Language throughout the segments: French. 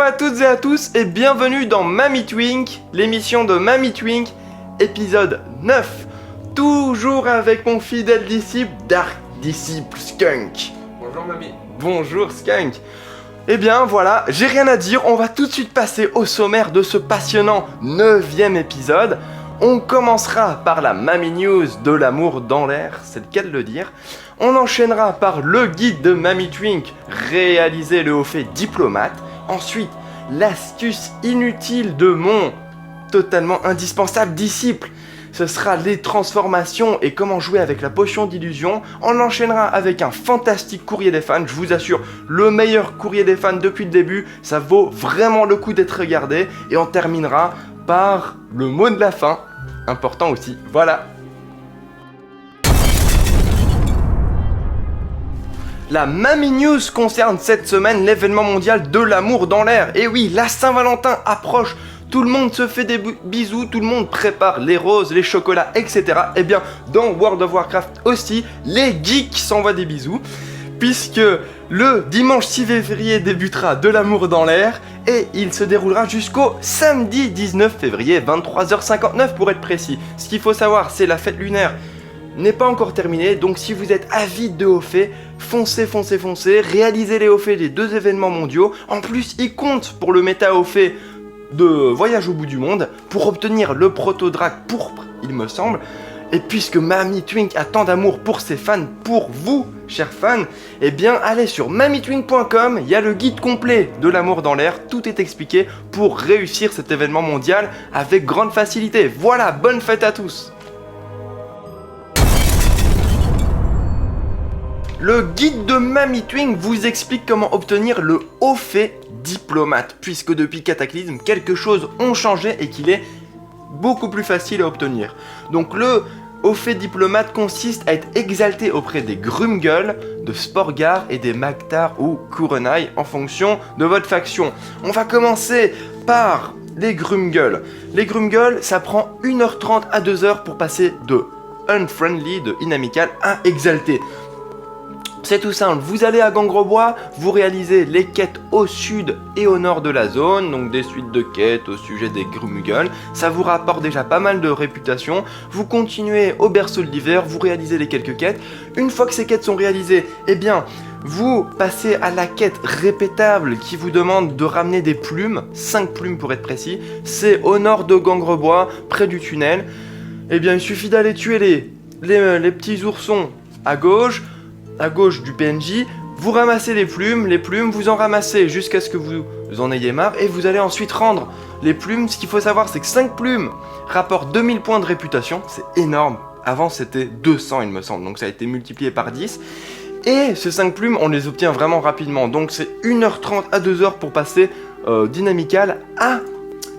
à toutes et à tous et bienvenue dans Mamie Twink, l'émission de Mamie Twink, épisode 9. Toujours avec mon fidèle disciple, Dark Disciple Skunk. Bonjour mamie. Bonjour Skunk. Eh bien voilà, j'ai rien à dire, on va tout de suite passer au sommaire de ce passionnant 9e épisode. On commencera par la Mamie News de l'amour dans l'air, c'est le cas de le dire. On enchaînera par le guide de Mamie Twink, réaliser le haut fait diplomate. Ensuite, l'astuce inutile de mon totalement indispensable disciple. Ce sera les transformations et comment jouer avec la potion d'illusion. On enchaînera avec un fantastique courrier des fans, je vous assure, le meilleur courrier des fans depuis le début. Ça vaut vraiment le coup d'être regardé. Et on terminera par le mot de la fin, important aussi, voilà. La Mamie News concerne cette semaine l'événement mondial de l'amour dans l'air. Et oui, la Saint-Valentin approche, tout le monde se fait des bisous, tout le monde prépare les roses, les chocolats, etc. Et bien, dans World of Warcraft aussi, les geeks s'envoient des bisous, puisque le dimanche 6 février débutera de l'amour dans l'air, et il se déroulera jusqu'au samedi 19 février, 23h59 pour être précis. Ce qu'il faut savoir, c'est la fête lunaire n'est pas encore terminée, donc si vous êtes avide de hauts faits, foncez, réalisez les hauts faits des deux événements mondiaux. En plus, ils comptent pour le méta haut fait de Voyage au bout du monde, pour obtenir le proto-drac pourpre, il me semble. Et puisque Mamie Twink a tant d'amour pour ses fans, pour vous, chers fans, eh bien allez sur mamietwink.com, il y a le guide complet de l'amour dans l'air, tout est expliqué pour réussir cet événement mondial avec grande facilité. Voilà, bonne fête à tous. Le guide de Mamie Twink vous explique comment obtenir le haut fait diplomate, puisque depuis Cataclysme, quelque chose ont changé et qu'il est beaucoup plus facile à obtenir. Donc le haut fait diplomate consiste à être exalté auprès des Grumgull, de Sporgar et des Magtar ou Kurenai en fonction de votre faction. On va commencer par les Grumgull. Les Grumgull, ça prend 1h30 à 2h pour passer de unfriendly, de inamical, à exalté. C'est tout simple, vous allez à Gangrebois, vous réalisez les quêtes au sud et au nord de la zone, donc des suites de quêtes au sujet des Grumgull, ça vous rapporte déjà pas mal de réputation, vous continuez au berceau de l'hiver, vous réalisez les quelques quêtes, une fois que ces quêtes sont réalisées, eh bien, vous passez à la quête répétable qui vous demande de ramener des plumes, 5 plumes pour être précis, c'est au nord de Gangrebois, près du tunnel, eh bien il suffit d'aller tuer les petits oursons à gauche du PNJ, vous ramassez les plumes, vous en ramassez jusqu'à ce que vous en ayez marre et vous allez ensuite rendre les plumes. Ce qu'il faut savoir, c'est que 5 plumes rapportent 2000 points de réputation, c'est énorme. Avant c'était 200 il me semble, donc ça a été multiplié par 10. Et ces 5 plumes, on les obtient vraiment rapidement, donc c'est 1h30 à 2h pour passer dynamical à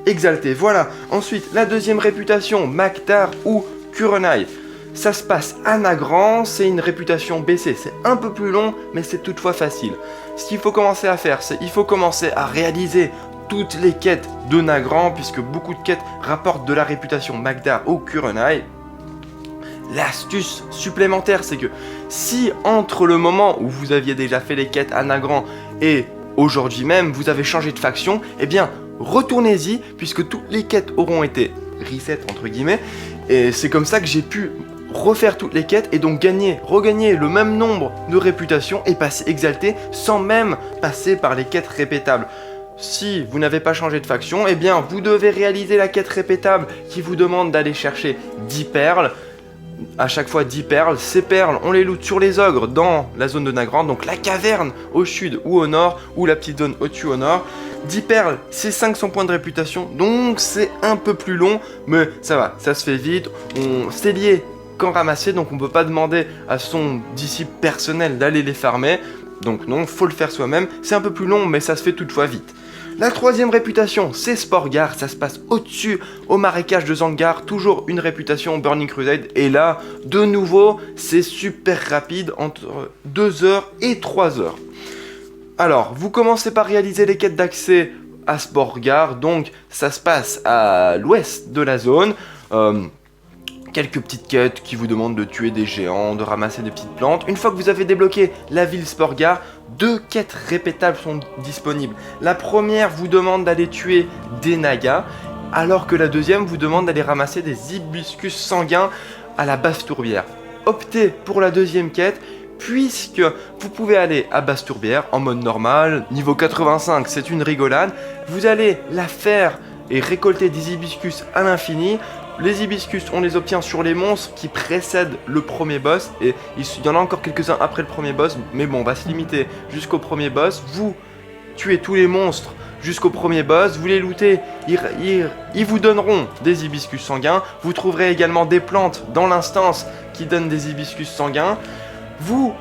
exalté. Voilà, ensuite la deuxième réputation, Magtar ou Kurenai. Ça se passe à Nagrand, c'est une réputation baissée, c'est un peu plus long, mais c'est toutefois facile. Ce qu'il faut commencer à faire, c'est qu'il faut commencer à réaliser toutes les quêtes de Nagrand, puisque beaucoup de quêtes rapportent de la réputation Magtar ou Kurenai. L'astuce supplémentaire, c'est que si entre le moment où vous aviez déjà fait les quêtes à Nagrand et aujourd'hui même, vous avez changé de faction, eh bien, retournez-y, puisque toutes les quêtes auront été reset, entre guillemets, et c'est comme ça que j'ai pu refaire toutes les quêtes et donc regagner le même nombre de réputation et passer exalté sans même passer par les quêtes répétables. Si vous n'avez pas changé de faction, eh bien vous devez réaliser la quête répétable qui vous demande d'aller chercher 10 perles. À chaque fois 10 perles, ces perles on les loot sur les ogres dans la zone de Nagrand, donc la caverne au sud ou au nord, ou la petite zone au-dessus au nord. 10 perles, c'est 500 points de réputation, donc c'est un peu plus long, mais ça va, ça se fait vite, c'est lié qu'en ramasser, donc on peut pas demander à son disciple personnel d'aller les farmer, donc non, faut le faire soi-même, c'est un peu plus long, mais ça se fait toutefois vite. La troisième réputation, c'est Sporgar, ça se passe au-dessus, au marécage de Zangar, toujours une réputation Burning Crusade, et là, de nouveau, c'est super rapide, entre 2h et 3h. Alors, vous commencez par réaliser les quêtes d'accès à Sporgar, donc ça se passe à l'ouest de la zone, quelques petites quêtes qui vous demandent de tuer des géants, de ramasser des petites plantes. Une fois que vous avez débloqué la ville Sportgare, 2 quêtes répétables sont disponibles. La première vous demande d'aller tuer des nagas, alors que la deuxième vous demande d'aller ramasser des hibiscus sanguins à la Basse-Tourbière. Optez pour la deuxième quête, puisque vous pouvez aller à Basse-Tourbière en mode normal, niveau 85, c'est une rigolade. Vous allez la faire et récolter des hibiscus à l'infini. Les hibiscus, on les obtient sur les monstres qui précèdent le premier boss, et il y en a encore quelques-uns après le premier boss, mais bon, on va se limiter jusqu'au premier boss. Vous tuez tous les monstres jusqu'au premier boss, vous les lootez, ils vous donneront des hibiscus sanguins. Vous trouverez également des plantes dans l'instance qui donnent des hibiscus sanguins. Vous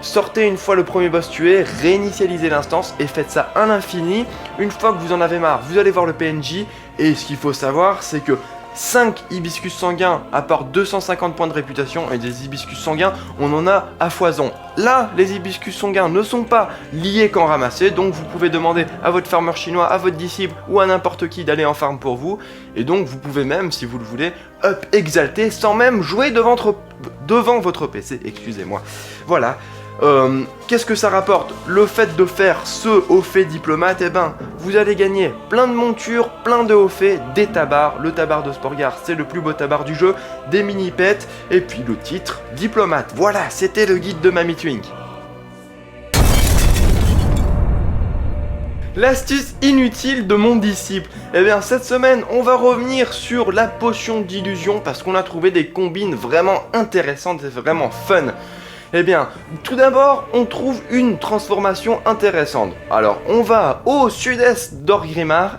sortez une fois le premier boss tué, réinitialisez l'instance et faites ça à l'infini. Une fois que vous en avez marre, vous allez voir le PNJ, et ce qu'il faut savoir, c'est que 5 hibiscus sanguins apportent 250 points de réputation, et des hibiscus sanguins, on en a à foison. Là, les hibiscus sanguins ne sont pas liés qu'en ramasser, donc vous pouvez demander à votre farmer chinois, à votre disciple ou à n'importe qui d'aller en farm pour vous. Et donc vous pouvez même, si vous le voulez, up exalter sans même jouer devant votre PC, excusez-moi. Voilà. Qu'est-ce que ça rapporte? Le fait de faire ce haut fait diplomate, eh ben, vous allez gagner plein de montures, plein de hauts faits, des tabards. Le tabard de Sportgare, c'est le plus beau tabard du jeu, des mini-pets, et puis le titre, diplomate. Voilà, c'était le guide de Mamie Twink. L'astuce inutile de mon disciple. Eh bien, cette semaine, on va revenir sur la potion d'illusion, parce qu'on a trouvé des combines vraiment intéressantes et vraiment fun. Eh bien, tout d'abord, on trouve une transformation intéressante. Alors, on va au sud-est d'Orgrimmar,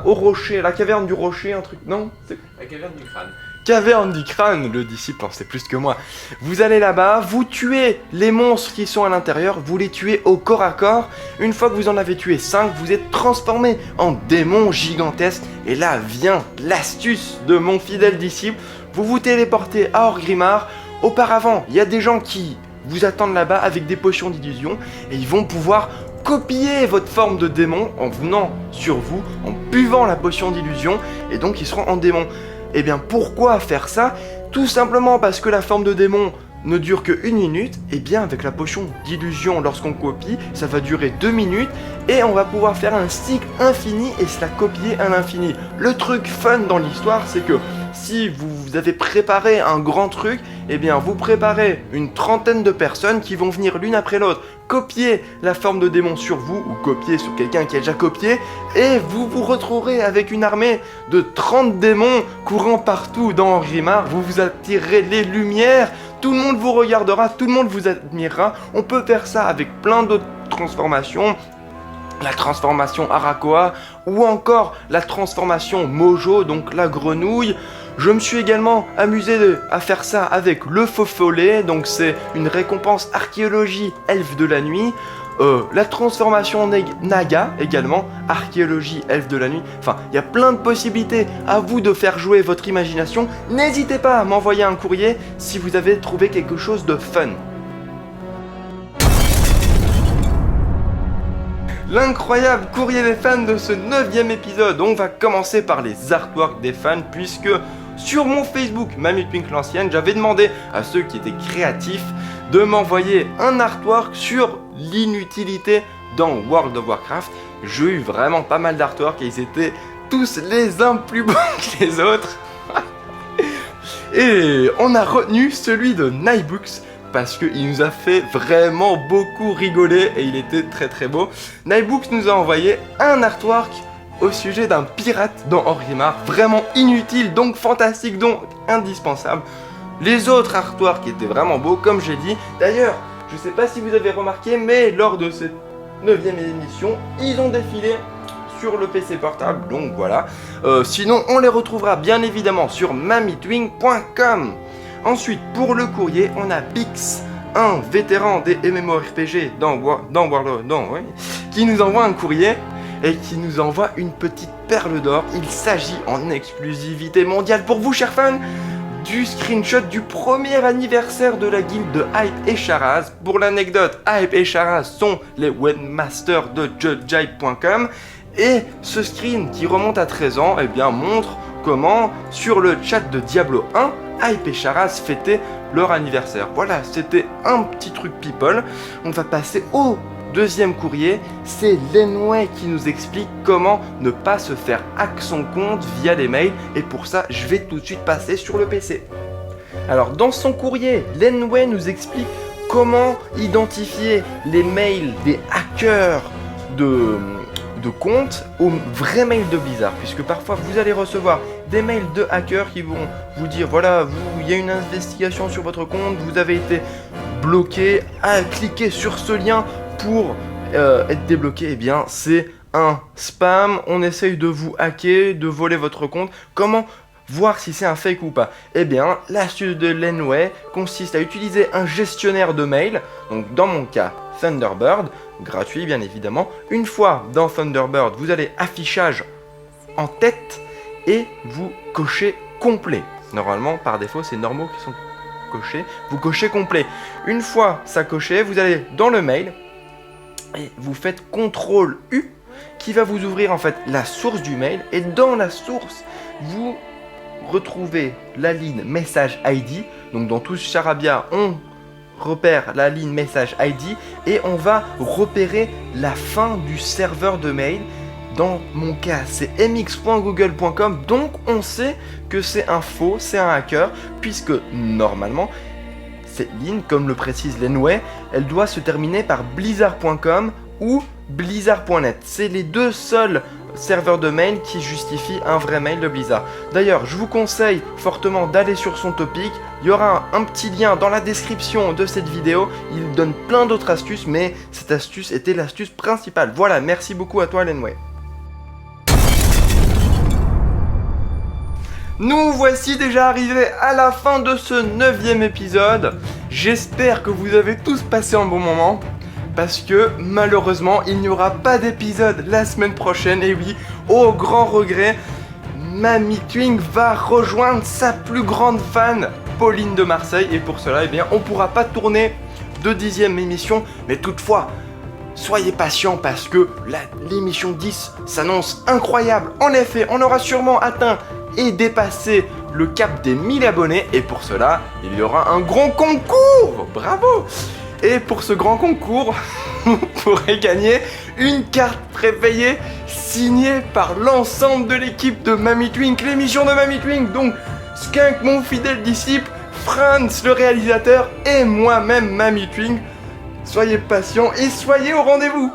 au rocher, la caverne du rocher, un truc, non? C'est la caverne du crâne. Caverne du crâne, le disciple en sait plus que moi. Vous allez là-bas, vous tuez les monstres qui sont à l'intérieur, vous les tuez au corps à corps. Une fois que vous en avez tué 5, vous êtes transformé en démon gigantesque. Et là vient l'astuce de mon fidèle disciple. Vous vous téléportez à Orgrimmar. Auparavant, il y a des gens qui vous attendent là-bas avec des potions d'illusion, et ils vont pouvoir copier votre forme de démon en venant sur vous, en buvant la potion d'illusion, et donc ils seront en démon. Et bien pourquoi faire ça? Tout simplement parce que la forme de démon ne dure que 1 minute, et bien avec la potion d'illusion, lorsqu'on copie, ça va durer 2 minutes, et on va pouvoir faire un cycle infini et se la copier à l'infini. Le truc fun dans l'histoire, c'est que si vous avez préparé un grand truc, eh bien vous préparez une trentaine de personnes qui vont venir l'une après l'autre copier la forme de démon sur vous, ou copier sur quelqu'un qui a déjà copié, et vous vous retrouverez avec une armée de 30 démons courant partout dans Orgrimmar. Vous vous attirerez les lumières, tout le monde vous regardera, tout le monde vous admirera. On peut faire ça avec plein d'autres transformations. La transformation Arakoa, ou encore la transformation Mojo, donc la grenouille. Je me suis également amusé à faire ça avec le faux follet, donc c'est une récompense archéologie elfe de la nuit. La transformation Naga également, archéologie elfe de la nuit. Enfin, il y a plein de possibilités, à vous de faire jouer votre imagination. N'hésitez pas à m'envoyer un courrier si vous avez trouvé quelque chose de fun. L'incroyable courrier des fans de ce 9e épisode. On va commencer par les artworks des fans, puisque sur mon Facebook, Mamie Twink l'ancienne, j'avais demandé à ceux qui étaient créatifs de m'envoyer un artwork sur l'inutilité dans World of Warcraft. J'ai eu vraiment pas mal d'artworks et ils étaient tous les uns plus beaux que les autres. Et on a retenu celui de Nybooks, parce qu'il nous a fait vraiment beaucoup rigoler et il était très très beau. Nybooks nous a envoyé un artwork au sujet d'un pirate dans Orgrimmar, vraiment inutile, donc fantastique, donc indispensable. Les autres artworks étaient vraiment beaux, comme j'ai dit. D'ailleurs, je sais pas si vous avez remarqué, mais lors de cette 9e émission, ils ont défilé sur le PC portable, donc voilà. Sinon, on les retrouvera bien évidemment sur mamitwink.com. Ensuite, pour le courrier, on a Bix, un vétéran des MMORPG qui nous envoie un courrier et qui nous envoie une petite perle d'or. Il s'agit en exclusivité mondiale pour vous, chers fans, du screenshot du premier anniversaire de la guilde de Hype et Charaz. Pour l'anecdote, Hype et Charaz sont les webmasters de JudgeHype.com, et ce screen qui remonte à 13 ans, eh bien, montre comment, sur le chat de Diablo 1, Hype et Charas fêtaient leur anniversaire. Voilà, c'était un petit truc people. On va passer au deuxième courrier, c'est Lenway qui nous explique comment ne pas se faire hack son compte via les mails, et pour ça, je vais tout de suite passer sur le PC. Alors, dans son courrier, Lenway nous explique comment identifier les mails des hackers de compte aux vrais mails de Blizzard, puisque parfois vous allez recevoir des mails de hackers qui vont vous dire voilà, il y a une investigation sur votre compte, vous avez été bloqué, cliquez sur ce lien pour être débloqué. Eh bien, c'est un spam, on essaye de vous hacker, de voler votre compte. Comment voir si c'est un fake ou pas? Eh bien, l'astuce de Lenway consiste à utiliser un gestionnaire de mail, donc dans mon cas Thunderbird, gratuit bien évidemment. Une fois dans Thunderbird, vous allez affichage en tête et vous cochez complet. Normalement, par défaut, c'est normaux qui sont cochés. Vous cochez complet. Une fois ça coché, vous allez dans le mail et vous faites CTRL U qui va vous ouvrir en fait la source du mail, et dans la source, vous retrouvez la ligne message ID. Donc dans tout Charabia, on repère la ligne message ID et on va repérer la fin du serveur de mail. Dans mon cas, c'est mx.google.com, donc on sait que c'est un faux, c'est un hacker, puisque normalement, cette ligne, comme le précise Lenway, elle doit se terminer par blizzard.com ou blizzard.net. C'est les deux seuls serveurs de mail qui justifient un vrai mail de Blizzard. D'ailleurs, je vous conseille fortement d'aller sur son topic. Il y aura un petit lien dans la description de cette vidéo. Il donne plein d'autres astuces, mais cette astuce était l'astuce principale. Voilà, merci beaucoup à toi Lenway. Nous voici déjà arrivés à la fin de ce 9e épisode. J'espère que vous avez tous passé un bon moment, parce que malheureusement il n'y aura pas d'épisode la semaine prochaine. Et oui, au grand regret, Mamie Twink va rejoindre sa plus grande fan, Pauline de Marseille, et pour cela, eh bien, on pourra pas tourner de 10e émission, mais toutefois, soyez patients parce que l'émission 10 s'annonce incroyable. En effet, on aura sûrement atteint et dépassé le cap des 1000 abonnés, et pour cela, il y aura un grand concours. Bravo! Et pour ce grand concours, vous pourrez gagner une carte prépayée signée par l'ensemble de l'équipe de Mamie Twink, l'émission de Mamie Twink, donc Skunk, mon fidèle disciple, Franz, le réalisateur, et moi-même, Mamie Twink. Soyez patients et soyez au rendez-vous.